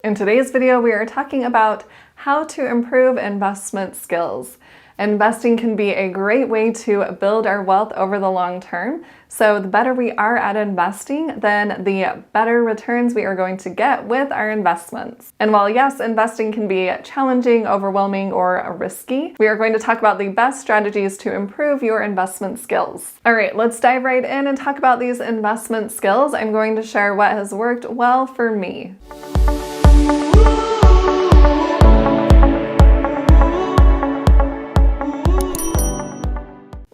In today's video, we are talking about how to improve investment skills. Investing can be a great way to build our wealth over the long term. So the better we are at investing, then the better returns we are going to get with our investments. And while yes, investing can be challenging, overwhelming, or risky, we are going to talk about the best strategies to improve your investment skills. All right, let's dive right in and talk about these investment skills. I'm going to share what has worked well for me.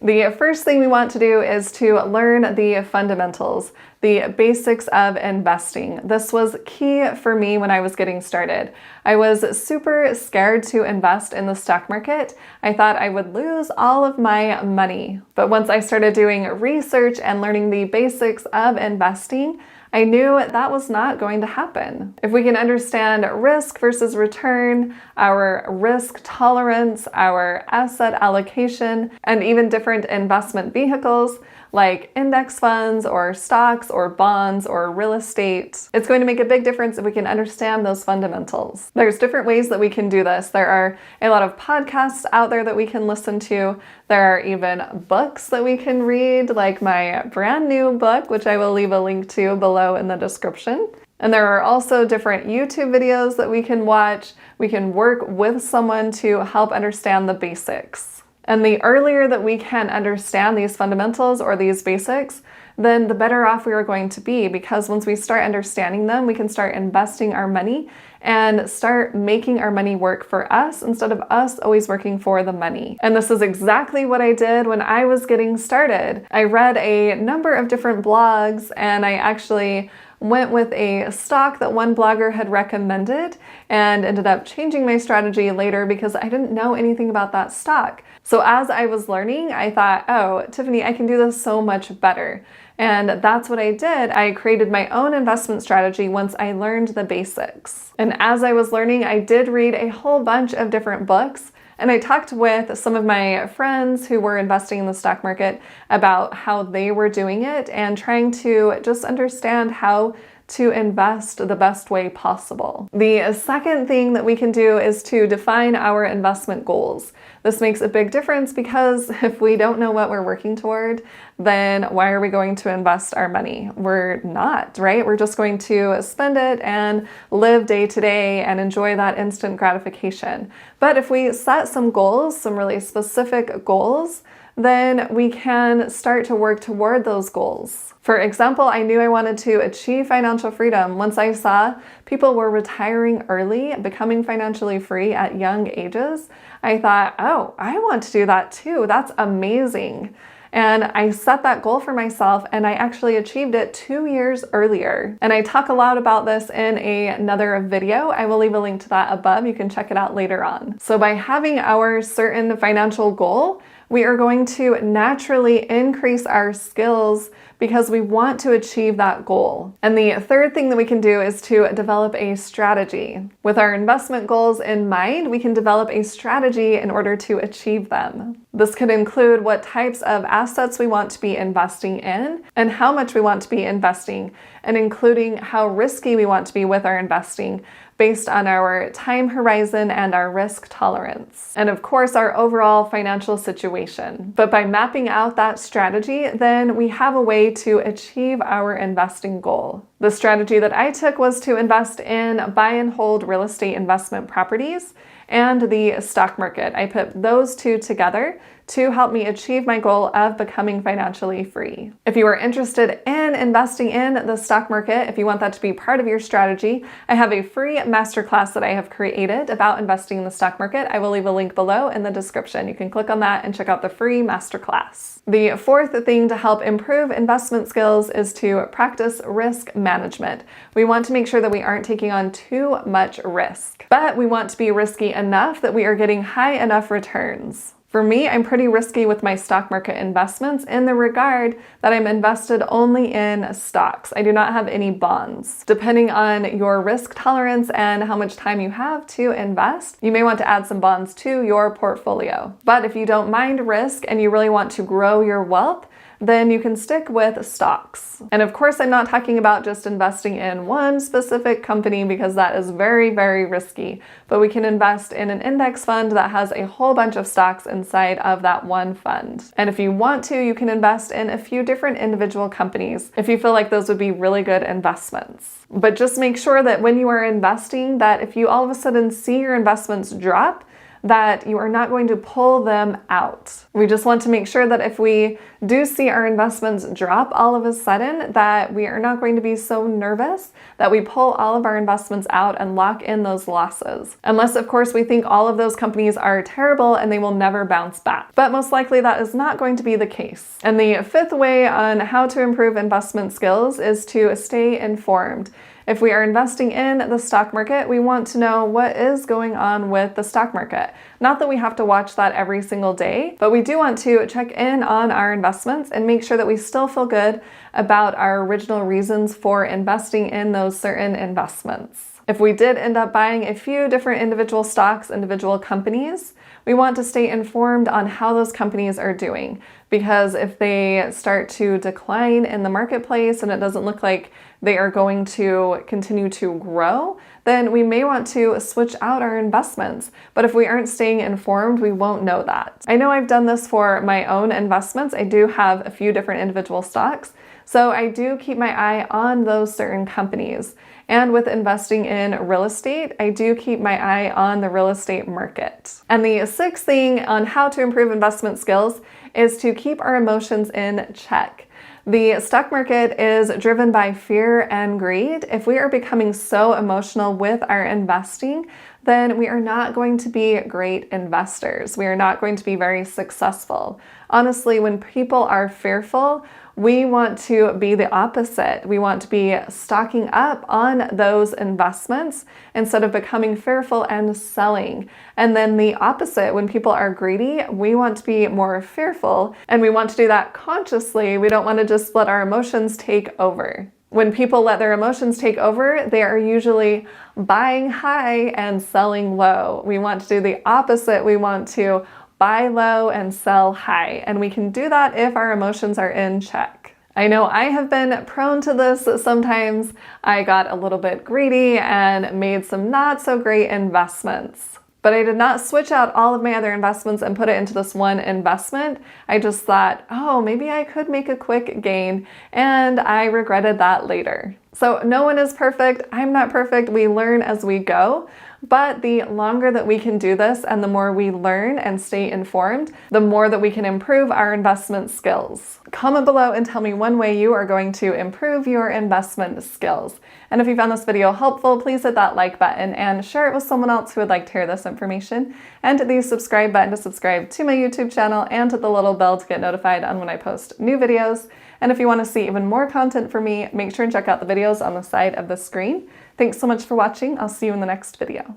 The first thing we want to do is to learn the fundamentals, the basics of investing. This was key for me when I was getting started. I was super scared to invest in the stock market. I thought I would lose all of my money. But once I started doing research and learning the basics of investing, I knew that was not going to happen. If we can understand risk versus return, our risk tolerance, our asset allocation, and even different investment vehicles like index funds or stocks or bonds or real estate, it's going to make a big difference if we can understand those fundamentals. There's different ways that we can do this. There are a lot of podcasts out there that we can listen to. There are even books that we can read, like my brand new book, which I will leave a link to below in the description. And there are also different YouTube videos that we can watch. We can work with someone to help understand the basics. And the earlier that we can understand these fundamentals or these basics, then the better off we are going to be, because once we start understanding them, we can start investing our money and start making our money work for us instead of us always working for the money. And this is exactly what I did when I was getting started. I read a number of different blogs, and I actually went with a stock that one blogger had recommended and ended up changing my strategy later because I didn't know anything about that stock. So as I was learning, I thought, oh, Tiffany, I can do this so much better. And that's what I did. I created my own investment strategy once I learned the basics. And as I was learning, I did read a whole bunch of different books. And I talked with some of my friends who were investing in the stock market about how they were doing it and trying to just understand how to invest the best way possible. The second thing that we can do is to define our investment goals. This makes a big difference because if we don't know what we're working toward, then why are we going to invest our money? We're not, right? We're just going to spend it and live day to day and enjoy that instant gratification. But if we set some goals, some really specific goals, then we can start to work toward those goals. For example, I knew I wanted to achieve financial freedom once I saw people were retiring early, becoming financially free at young ages. I thought, oh, I want to do that too. That's amazing. And I set that goal for myself, and I actually achieved it 2 years earlier. And I talk a lot about this in another video. I will leave a link to that above. You can check it out later on. So by having our certain financial goal, we are going to naturally increase our skills because we want to achieve that goal. And the third thing that we can do is to develop a strategy. With our investment goals in mind, we can develop a strategy in order to achieve them. This could include what types of assets we want to be investing in and how much we want to be investing, and including how risky we want to be with our investing based on our time horizon and our risk tolerance. And of course, our overall financial situation. But by mapping out that strategy, then we have a way to achieve our investing goal. The strategy that I took was to invest in buy and hold real estate investment properties and the stock market. I put those two together to help me achieve my goal of becoming financially free. If you are interested in investing in the stock market, if you want that to be part of your strategy, I have a free masterclass that I have created about investing in the stock market. I will leave a link below in the description. You can click on that and check out the free masterclass. The fourth thing to help improve investment skills is to practice risk management. We want to make sure that we aren't taking on too much risk, but we want to be risky enough that we are getting high enough returns. For me, I'm pretty risky with my stock market investments in the regard that I'm invested only in stocks. I do not have any bonds. Depending on your risk tolerance and how much time you have to invest, you may want to add some bonds to your portfolio. But if you don't mind risk and you really want to grow your wealth, then you can stick with stocks. And of course, I'm not talking about just investing in one specific company because that is very, very risky, but we can invest in an index fund that has a whole bunch of stocks inside of that one fund. And if you want to, you can invest in a few different individual companies if you feel like those would be really good investments. But just make sure that when you are investing, that if you all of a sudden see your investments drop, that you are not going to pull them out. We just want to make sure that if we do see our investments drop all of a sudden, that we are not going to be so nervous that we pull all of our investments out and lock in those losses. Unless, of course, we think all of those companies are terrible and they will never bounce back. But most likely that is not going to be the case. And the fifth way on how to improve investment skills is to stay informed. If we are investing in the stock market, we want to know what is going on with the stock market. Not that we have to watch that every single day, but we do want to check in on our investments and make sure that we still feel good about our original reasons for investing in those certain investments. If we did end up buying a few different individual stocks, individual companies, we want to stay informed on how those companies are doing, because if they start to decline in the marketplace and it doesn't look like they are going to continue to grow, then we may want to switch out our investments. But if we aren't staying informed, we won't know that. I know I've done this for my own investments. I do have a few different individual stocks, so I do keep my eye on those certain companies. And with investing in real estate, I do keep my eye on the real estate market. And the sixth thing on how to improve investment skills is to keep our emotions in check. The stock market is driven by fear and greed. If we are becoming so emotional with our investing, then we are not going to be great investors. We are not going to be very successful. Honestly, when people are fearful, we want to be the opposite. We want to be stocking up on those investments instead of becoming fearful and selling. And then the opposite, when people are greedy, we want to be more fearful, and we want to do that consciously. We don't want to just let our emotions take over. When people let their emotions take over, they are usually buying high and selling low. We want to do the opposite. We want to buy low and sell high. And we can do that if our emotions are in check. I know I have been prone to this sometimes. I got a little bit greedy and made some not so great investments. But I did not switch out all of my other investments and put it into this one investment. I just thought, oh, maybe I could make a quick gain, and I regretted that later. So no one is perfect. I'm not perfect. We learn as we go. But the longer that we can do this and the more we learn and stay informed, the more that we can improve our investment skills. Comment below and tell me one way you are going to improve your investment skills. And if you found this video helpful, please hit that like button and share it with someone else who would like to hear this information. And hit the subscribe button to subscribe to my YouTube channel, and hit the little bell to get notified on when I post new videos. And if you want to see even more content from me, make sure and check out the videos on the side of the screen. Thanks so much for watching. I'll see you in the next video.